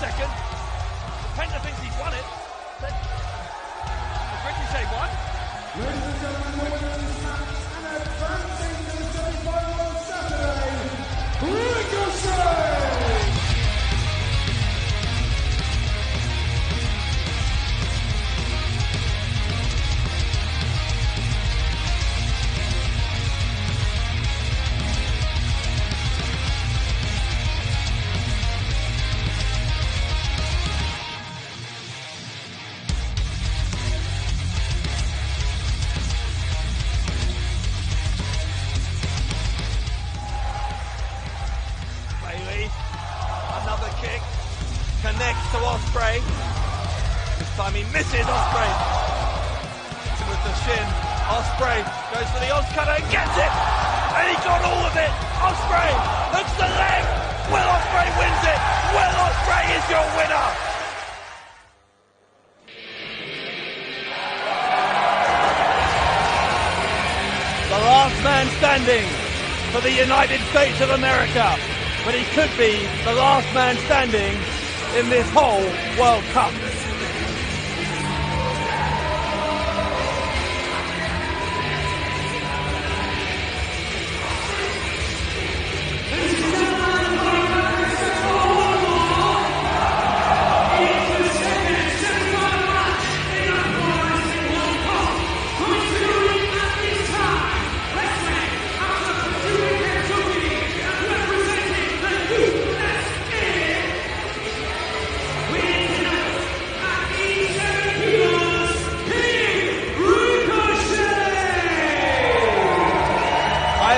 second. The Penta thinks he's won it. Has Ricochet won? Ladies and gentlemen, the winner of this match and advancing to the semi-final on Saturday, Ricochet! Another kick, connects to Ospreay. This time he misses Ospreay. Hits him with the shin. Ospreay goes for the Oscutter and gets it! And he got all of it! Ospreay hooks the leg! Will Ospreay wins it! Will Ospreay is your winner! The last man standing for the United States of America. But he could be the last man standing in this whole World Cup.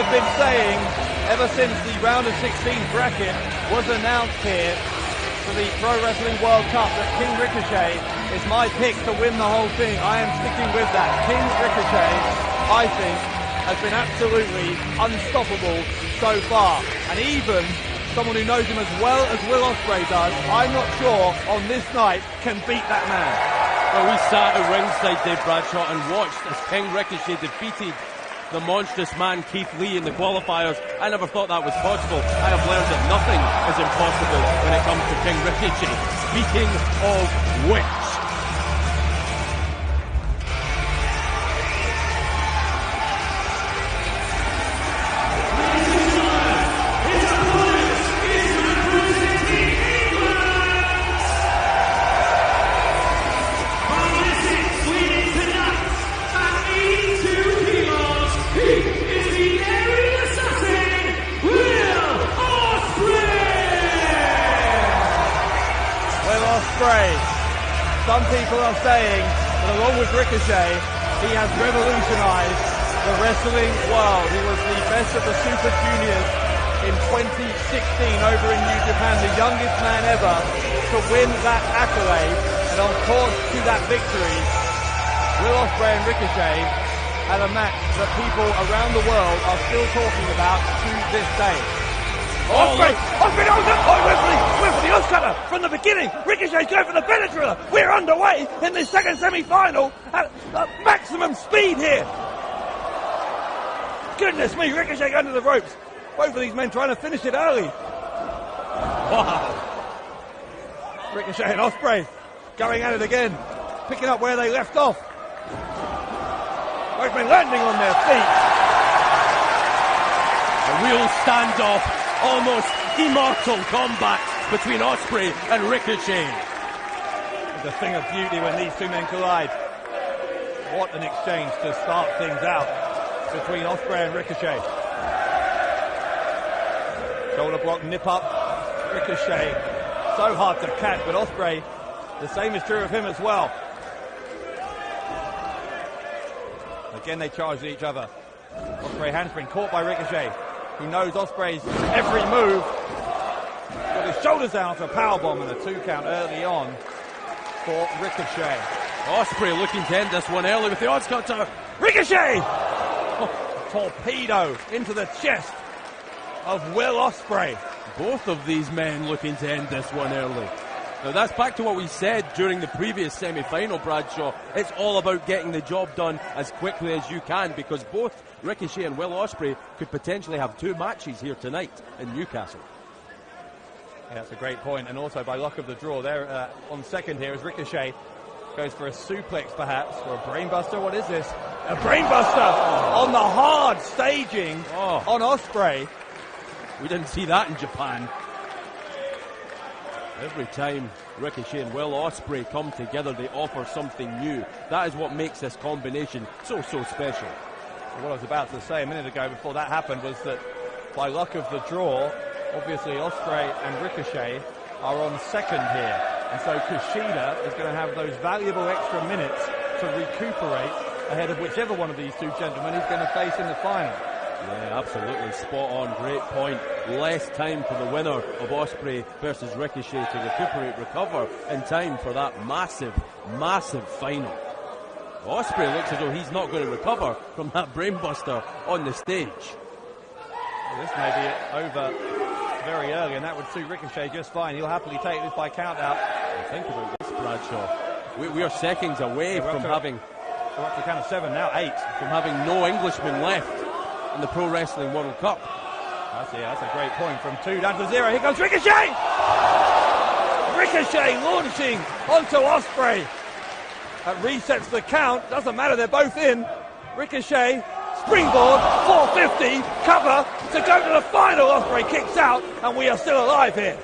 Been saying ever since the round of 16 bracket was announced here for the Pro Wrestling World Cup that King Ricochet is my pick to win the whole thing. I am sticking with that. King Ricochet, I think, has been absolutely unstoppable so far. And even someone who knows him as well as Will Ospreay does, I'm not sure on this night can beat that man. Well, we sat at ringside, Dave Bradshaw, and watched as King Ricochet defeated the monstrous man Keith Lee in the qualifiers. I never thought that was possible. I have learned that nothing is impossible when it comes to King Ricochet. Speaking of which, some people are saying that along with Ricochet, he has revolutionized the wrestling world. He was the best of the Super Juniors in 2016 over in New Japan, the youngest man ever to win that accolade. And on course to that victory, Will Ospreay and Ricochet had a match that people around the world are still talking about to this day. Ospreay! Ospreay! Went for the Oscutter from the beginning. Ricochet's going for the Benetriller. We're underway in the second semi-final at maximum speed here. Goodness me, Ricochet going to the ropes. Both of these men trying to finish it early. Wow. Ricochet and Ospreay going at it again, picking up where they left off. Both men landing on their feet. A real standoff. Almost immortal combat between Ospreay and Ricochet. It's a thing of beauty when these two men collide. What an exchange to start things out between Ospreay and Ricochet. Shoulder block, nip up. Ricochet, so hard to catch, but Ospreay, the same is true of him as well. Again, they charge each other. Ospreay handspring caught by Ricochet, who knows Ospreay's every move. Got his shoulders down for a powerbomb and a 2 count early on for Ricochet. Ospreay looking to end this one early with the odds cutter. Ricochet! Oh, torpedo into the chest of Will Ospreay. Both of these men looking to end this one early. Now that's back to what we said during the previous semi-final, Bradshaw. It's all about getting the job done as quickly as you can, because both Ricochet and Will Ospreay could potentially have 2 matches here tonight in Newcastle. Yeah, that's a great point. And also by luck of the draw, there on second here as Ricochet goes for a suplex perhaps, or a brainbuster. What is this? A brainbuster on the hard staging on Ospreay. We didn't see that in Japan. Every time Ricochet and Will Ospreay come together, they offer something new. That is what makes this combination so special. What I was about to say a minute ago before that happened was that by luck of the draw, obviously Ospreay and Ricochet are on second here. And so Kushida is going to have those valuable extra minutes to recuperate ahead of whichever one of these two gentlemen he's going to face in the final. Yeah, absolutely spot on. Great point. Less time for the winner of Ospreay versus Ricochet to recover in time for that massive final. Ospreay looks as though he's not going to recover from that brainbuster on the stage. Well, this may be over very early, and that would suit Ricochet just fine. He'll happily take this by count out. Think about this, Bradshaw. We are seconds away from having... We're up to count of 7 now, 8. From having no Englishmen left in the Pro Wrestling World Cup. That's a great point. From 2 down to 0. Here comes Ricochet! Ricochet launching onto Ospreay. That resets the count. Doesn't matter, they're both in. Ricochet, springboard, 450, cover to go to the final. Ospreay kicks out, and we are still alive here.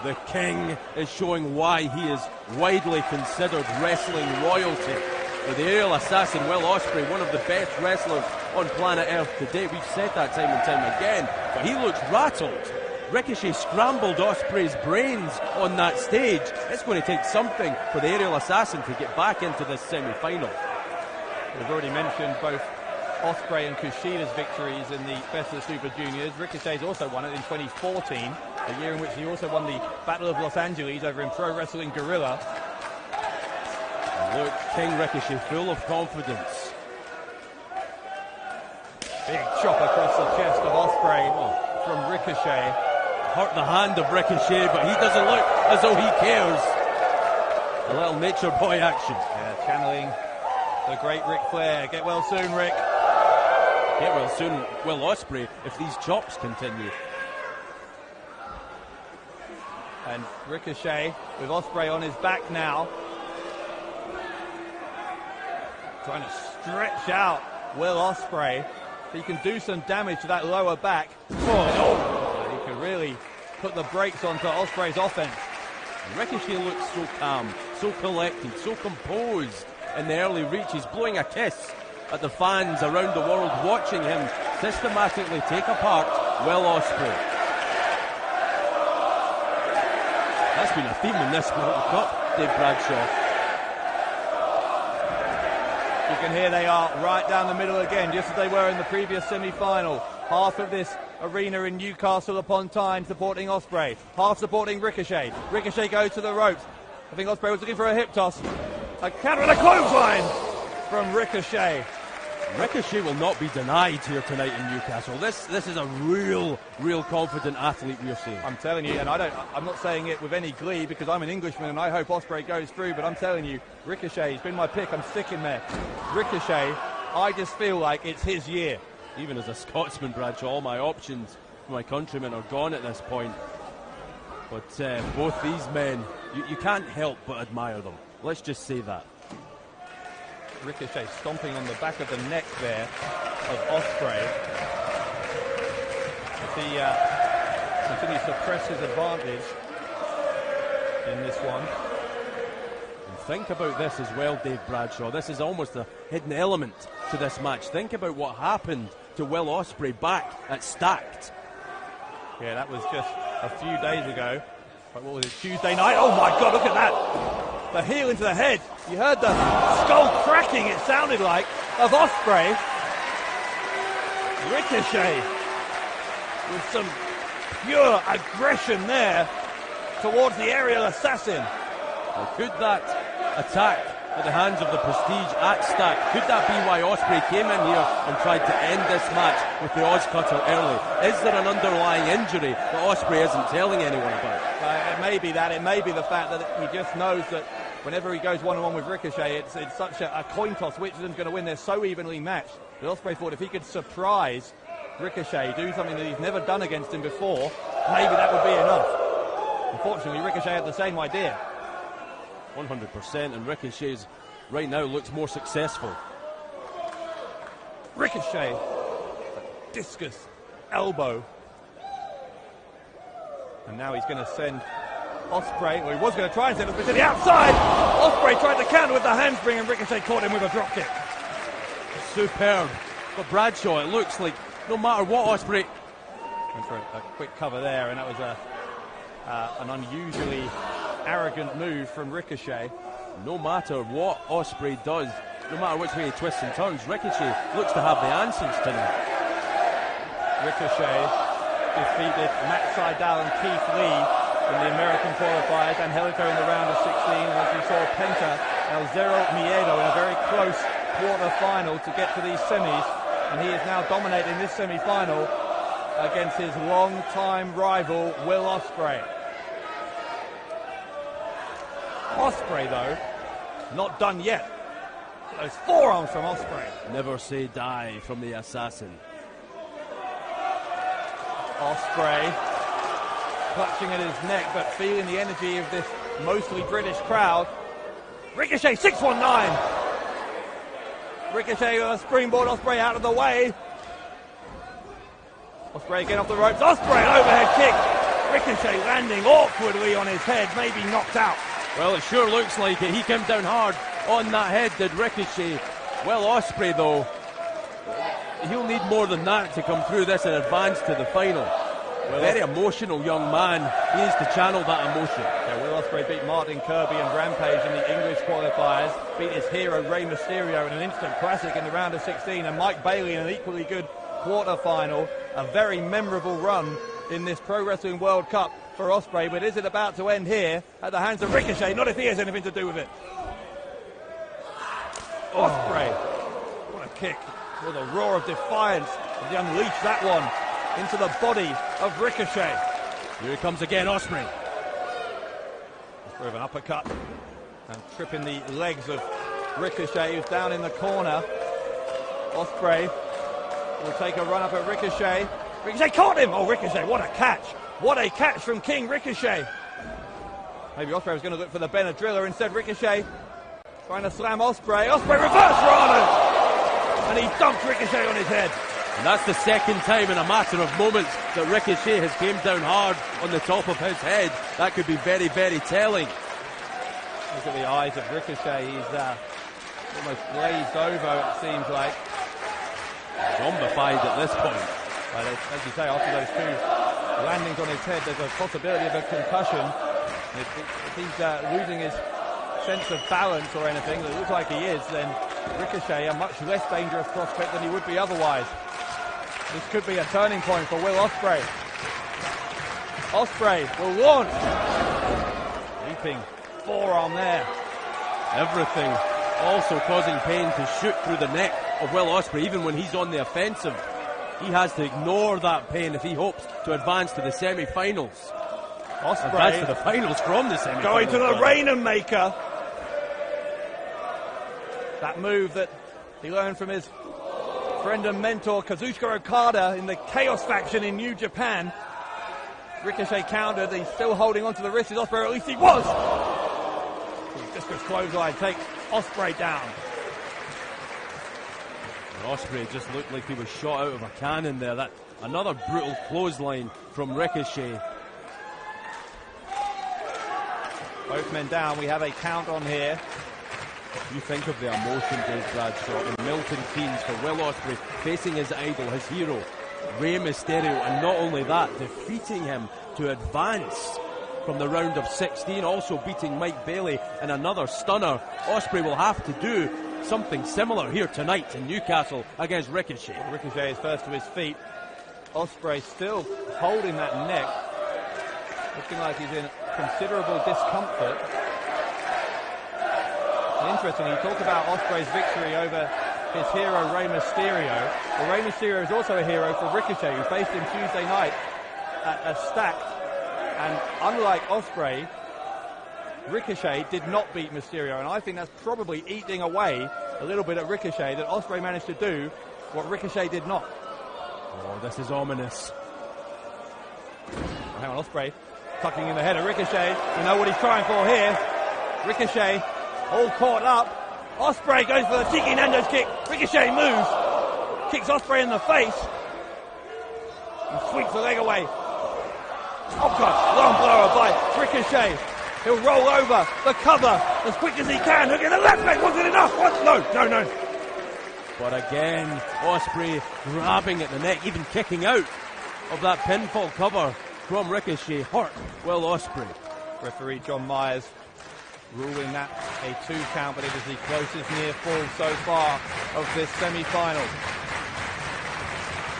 The King is showing why he is widely considered wrestling royalty. For the aerial assassin, Will Ospreay, one of the best wrestlers on planet Earth today. We've said that time and time again, but he looks rattled. Ricochet scrambled Ospreay's brains on that stage. It's going to take something for the aerial assassin to get back into this semi-final. We've already mentioned both Ospreay and Kushida's victories in the Best of the Super Juniors. Ricochet's also won it in 2014, a year in which he also won the Battle of Los Angeles over in Pro Wrestling Guerrilla. Look, King Ricochet full of confidence. Big chop across the chest of Ospreay from Ricochet. Hurt the hand of Ricochet, but he doesn't look as though he cares. A little nature boy action. Yeah, channeling the great Ric Flair. Get well soon, Rick. Get well soon, Will Ospreay, if these chops continue. And Ricochet with Ospreay on his back now. Trying to stretch out Will Ospreay so he can do some damage to that lower back. He can really put the brakes onto Ospreay's offense. Ricochet looks so calm, so collected, so composed in the early reaches, blowing a kiss at the fans around the world watching him systematically take apart Will Ospreay. That's been a theme in this World Cup, Dave Bradshaw. You can hear they are right down the middle again, just as they were in the previous semi-final. Half of this arena in Newcastle upon Tyne supporting Ospreay, half supporting Ricochet. Ricochet goes to the ropes. I think Ospreay was looking for a hip toss. A counter and a clothesline from Ricochet. Ricochet will not be denied here tonight in Newcastle. This is a real confident athlete we are seeing. I'm telling you, and I'm not saying it with any glee because I'm an Englishman and I hope Ospreay goes through, but I'm telling you, Ricochet's been my pick. I'm sticking there. Ricochet, I just feel like it's his year. Even as a Scotsman, Bradshaw, all my options for my countrymen are gone at this point. But both these men, you can't help but admire them. Let's just say that. Ricochet stomping on the back of the neck there of Ospreay as he continues to press his advantage in this one. And think about this as well, Dave Bradshaw. This is almost a hidden element to this match. Think about what happened to Will Ospreay back at Stacked. Yeah, that was just a few days ago. What was it, Tuesday night? Oh my God, look at that! The heel into the head. You heard the skull cracking, it sounded like, of Ospreay. Ricochet with some pure aggression there towards the aerial assassin. Well, could that attack at the hands of the Prestige at Stack, could that be why Ospreay came in here and tried to end this match with the Oz Cutter early? Is there an underlying injury that Ospreay isn't telling anyone about? It may be that. It may be the fact that he just knows that whenever he goes one-on-one with Ricochet, it's such a coin toss. Which of them's going to win? They're so evenly matched. But Ospreay thought if he could surprise Ricochet, do something that he's never done against him before, maybe that would be enough. Unfortunately, Ricochet had the same idea. 100%, and Ricochet's right now looks more successful. Ricochet, discus elbow. And now he's going to send Ospreay, or he was going to try and send Ospreay to the outside. Ospreay tried to counter with the handspring, and Ricochet caught him with a drop kick. Superb. But Bradshaw, it looks like no matter what Ospreay... Went for a quick cover there, and that was an unusually arrogant move from Ricochet. No matter what Ospreay does, no matter which way he twists and turns, Ricochet looks to have the answers tonight. Ricochet defeated Matt Sydal and Keith Lee in the American qualifiers, and Angelico in the round of 16, and as we saw Penta El Zero Miedo in a very close quarter-final to get to these semis, and he is now dominating this semi-final against his long-time rival, Will Ospreay. Ospreay, though, not done yet. Those forearms from Ospreay. Never say die from the assassin. Ospreay clutching at his neck, but feeling the energy of this mostly British crowd. Ricochet, 619. Ricochet on a springboard, Ospreay out of the way. Ospreay again off the ropes. Ospreay, an overhead kick. Ricochet landing awkwardly on his head, maybe knocked out. Well, it sure looks like it. He came down hard on that head, did Ricochet. Well, Ospreay, though, he'll need more than that to come through this and advance to the final. Well, very emotional young man. He needs to channel that emotion. Yeah, Will Ospreay beat Martin Kirby and Rampage in the English qualifiers, beat his hero Rey Mysterio in an instant classic in the round of 16, and Mike Bailey in an equally good quarter-final. A very memorable run in this Pro Wrestling World Cup for Ospreay, but is it about to end here at the hands of Ricochet? Not if he has anything to do with it. Ospreay, what a kick, with a roar of defiance as he unleashed that one into the body of Ricochet. Here he comes again, Ospreay. Ospreay with an uppercut and tripping the legs of Ricochet, who's down in the corner. Ospreay will take a run up at Ricochet. Ricochet caught him! Oh, Ricochet, what a catch! What a catch from King Ricochet. Maybe Ospreay was going to look for the Benadryller. Instead, Ricochet trying to slam Ospreay. Ospreay reverse Rana! And he dumped Ricochet on his head. And that's the second time in a matter of moments that Ricochet has came down hard on the top of his head. That could be very, very telling. Look at the eyes of Ricochet. He's almost glazed over, it seems like. Zombified at this point. Well, as you say, after those two landings on his head, there's a possibility of a concussion. If he's losing his sense of balance or anything, it looks like he is, then Ricochet a much less dangerous prospect than he would be otherwise. This could be a turning point for Will Ospreay. Ospreay will launch. Leaping forearm there. Everything also causing pain to shoot through the neck of Will Ospreay, even when he's on the offensive. He has to ignore that pain if he hopes to advance to the semi-finals. Ospreay advance to the finals from the semi-finals. Going to the Rainmaker. That move that he learned from his friend and mentor Kazuchika Okada in the Chaos faction in New Japan. Ricochet countered. He's still holding on to the wrist. Ospreay, or at least he was. Discus clothesline takes Ospreay down. Ospreay just looked like he was shot out of a cannon there. That another brutal clothesline from Ricochet. Both men down. We have a count on here. You think of the emotion, Dave Bradshaw, in Milton Keynes for Will Ospreay facing his idol, his hero, Rey Mysterio, and not only that, defeating him to advance from the round of 16, also beating Mike Bailey in another stunner. Ospreay will have to do something similar here tonight in Newcastle against Ricochet. Ricochet is first to his feet. Ospreay still holding that neck, looking like he's in considerable discomfort. Interesting, you talk about Ospreay's victory over his hero Rey Mysterio. Well, Rey Mysterio is also a hero for Ricochet, who faced him Tuesday night at a Stacked. And unlike Ospreay, Ricochet did not beat Mysterio, and I think that's probably eating away a little bit at Ricochet, that Ospreay managed to do what Ricochet did not. Oh, this is ominous. Hang on, Ospreay tucking in the head of Ricochet. You know what he's trying for here. Ricochet all caught up. Ospreay goes for the cheeky Nando's kick. Ricochet moves, kicks Ospreay in the face, and sweeps the leg away. Oh God, long blower by Ricochet. He'll roll over the cover as quick as he can. Look at the left leg. Was it enough? What? No. But again, Ospreay grabbing at the neck, even kicking out of that pinfall cover from Ricochet. Hurt Will Ospreay. Referee John Myers ruling that a 2 count, but it is the closest near fall so far of this semi-final.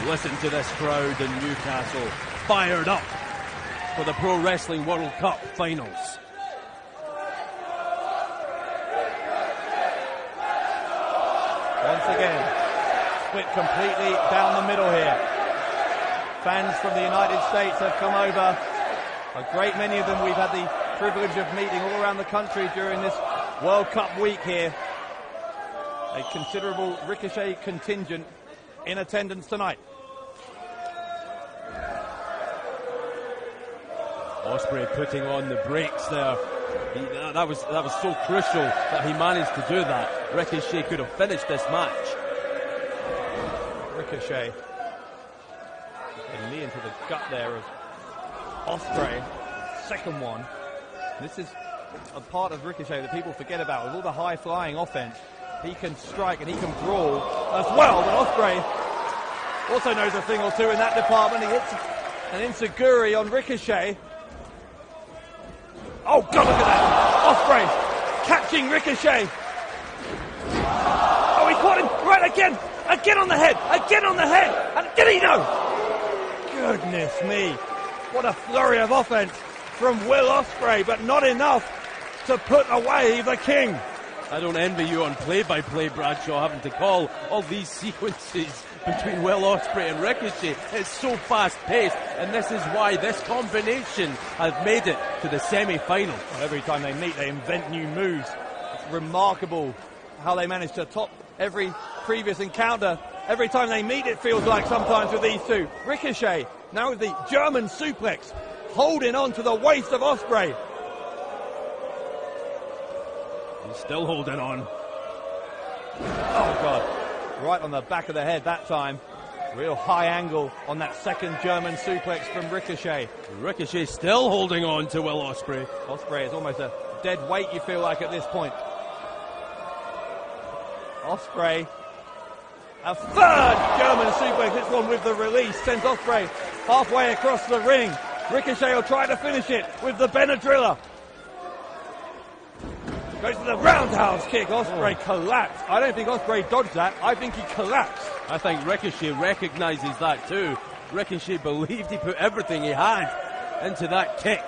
Listen to this crowd in Newcastle, fired up for the Pro Wrestling World Cup finals. Once again, split completely down the middle here. Fans from the United States have come over. A great many of them we've had the privilege of meeting all around the country during this World Cup week here. A considerable Ricochet contingent in attendance tonight. Ospreay putting on the brakes there. That was so crucial that he managed to do that. Ricochet could have finished this match. Ricochet, a knee into the gut there of Ospreay. Second one. This is a part of Ricochet that people forget about. With all the high-flying offense, he can strike and he can brawl as well. But Ospreay also knows a thing or two in that department. He hits an enziguri on Ricochet. Oh, God, look at that. Ospreay catching Ricochet. Oh, he caught him right again. Again on the head. Again on the head. And did he know? Goodness me. What a flurry of offense from Will Ospreay, but not enough to put away the King. I don't envy you on play-by-play, Bradshaw, having to call all these sequences between Will Ospreay and Ricochet. It's so fast-paced, and this is why this combination has made it to the semi-final. Well, every time they meet, they invent new moves. It's remarkable how they manage to top every previous encounter. Every time they meet, it feels like sometimes with these two. Ricochet, now with the German suplex, holding on to the waist of Ospreay. He's still holding on. Oh, God. Right on the back of the head that time. Real high angle on that second German suplex from Ricochet. Ricochet still holding on to Will Ospreay. Ospreay is almost a dead weight, you feel like, at this point. Ospreay, a third German suplex. This one with the release sends Ospreay halfway across the ring. Ricochet will try to finish it with the Benadrylla. Goes to the roundhouse kick. Ospreay collapsed. I don't think Ospreay dodged that. I think he collapsed. I think Ricochet recognises that too. Ricochet believed he put everything he had into that kick.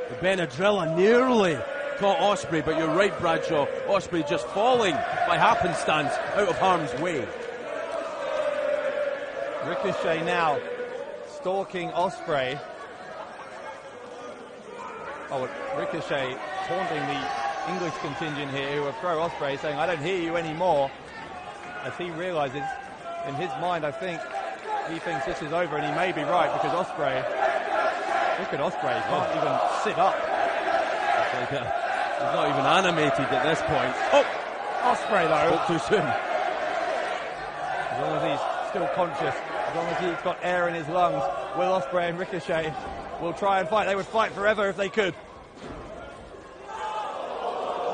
The Benadrylla nearly caught Ospreay, but you're right, Bradshaw. Ospreay just falling by happenstance out of harm's way. Ricochet now stalking Ospreay. Oh, Ricochet taunting the English contingent here who are pro Ospreay, saying, I don't hear you anymore, as he realises in his mind, I think he thinks this is over, and he may be right, because Ospreay, look at Ospreay, he can't even sit up. He's not even animated at this point. Oh, Ospreay though. Spoke too soon. As long as he's still conscious, as long as he's got air in his lungs, Will Ospreay and Ricochet will try and fight. They would fight forever if they could.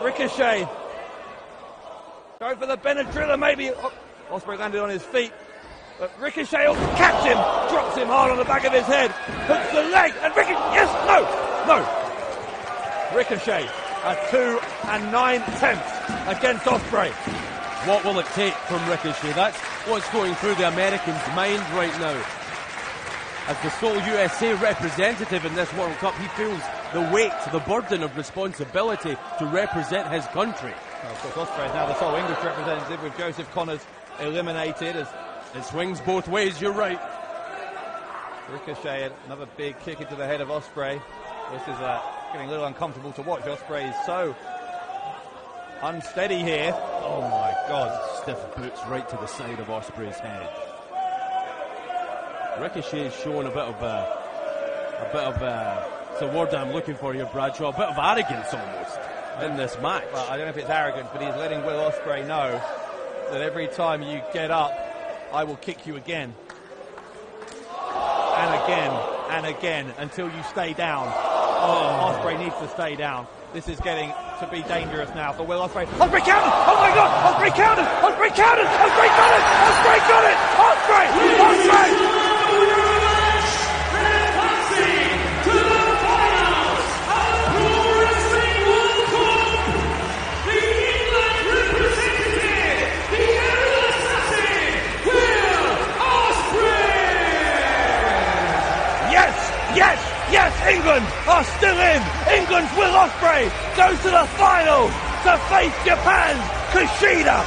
Ricochet going for the Benadrylla, maybe. Oh, Ospreay landed on his feet, but Ricochet will catch him, drops him hard on the back of his head, hooks the leg, and Ricochet, yes, no. Ricochet at 2 9/10 against Ospreay. What will it take from Ricochet? That's what's going through the American's mind right now. As the sole USA representative in this World Cup, he feels the weight, the burden of responsibility to represent his country. Well, of course, Ospreay is now the sole English representative with Joseph Connors eliminated. As it swings both ways, you're right. Ricochet, another big kick into the head of Ospreay. This is getting a little uncomfortable to watch. Ospreay is so unsteady here. Oh my God, stiff boots right to the side of Ospreay's head. Ricochet is showing a bit of It's the word I'm looking for here, Bradshaw. A bit of arrogance almost in this match. Well, I don't know if it's arrogant, but he's letting Will Ospreay know that every time you get up, I will kick you again. And again, and again, until you stay down. Oh, Ospreay needs to stay down. This is getting to be dangerous now for Will Ospreay. Ospreay counted! Oh my God! Ospreay counted! Ospreay counted! Ospreay got it! Ospreay got it! Ospreay! Ospreay! Yes, England are still in. England's Will Ospreay goes to the final to face Japan's Kushida.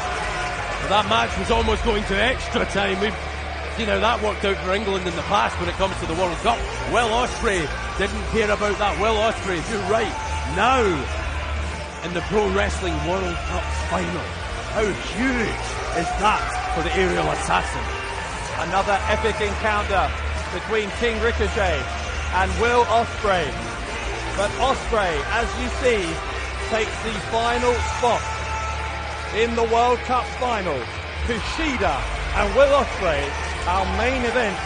That match was almost going to extra time. We've seen how that worked out for England in the past when it comes to the World Cup. Will Ospreay didn't care about that. Will Ospreay, you're right, now in the Pro Wrestling World Cup final. How huge is that for the aerial assassin? Another epic encounter between King Ricochet and Will Ospreay. But Ospreay, as you see, takes the final spot in the World Cup final. Kushida and Will Ospreay, our main event,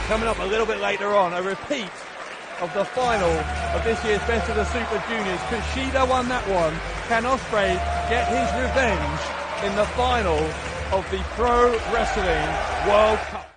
coming up a little bit later on. A repeat of the final of this year's Best of the Super Juniors. Kushida won that one. Can Ospreay get his revenge in the final of the Pro Wrestling World Cup?